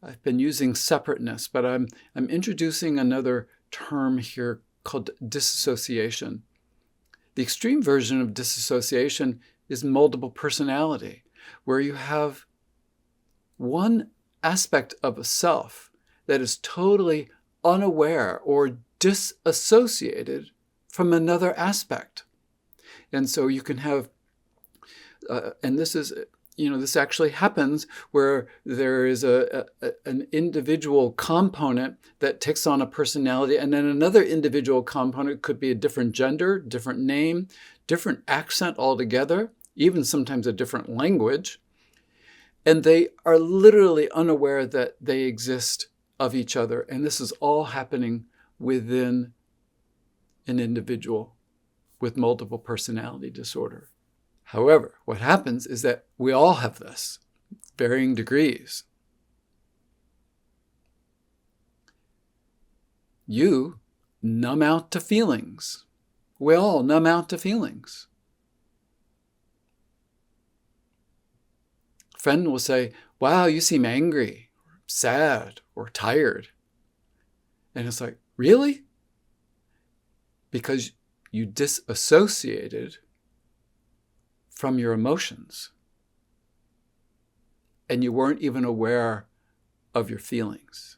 I've been using separateness, but I'm introducing another term here called disassociation. The extreme version of disassociation is multiple personality, where you have one aspect of a self that is totally unaware or disassociated from another aspect. And so you can have, and this is, this actually happens where there is an individual component that takes on a personality, and then another individual component could be a different gender, different name, different accent altogether, even sometimes a different language. And they are literally unaware that they exist of each other. And this is all happening within an individual with multiple personality disorder. However, what happens is that we all have this, varying degrees. You numb out to feelings. We all numb out to feelings. A friend will say, wow, you seem angry, or sad, or tired. And it's like, really? Because you disassociated from your emotions. And you weren't even aware of your feelings.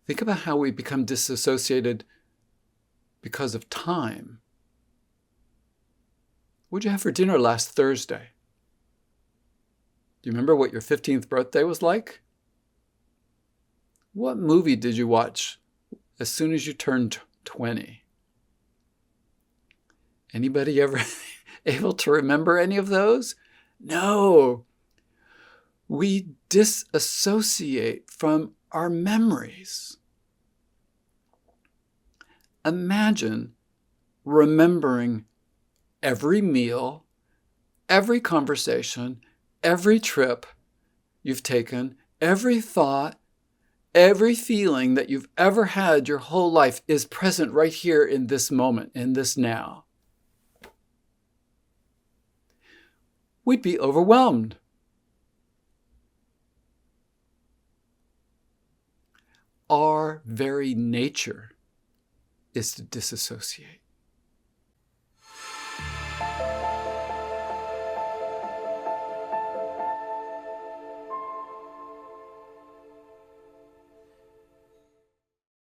Think about how we become disassociated because of time. What'd you have for dinner last Thursday? Do you remember what your 15th birthday was like? What movie did you watch as soon as you turned 20? Anybody ever able to remember any of those? No. We disassociate from our memories. Imagine remembering every meal, every conversation, every trip you've taken, every thought, every feeling that you've ever had your whole life is present right here in this moment, in this now. We'd be overwhelmed. Our very nature is to disassociate.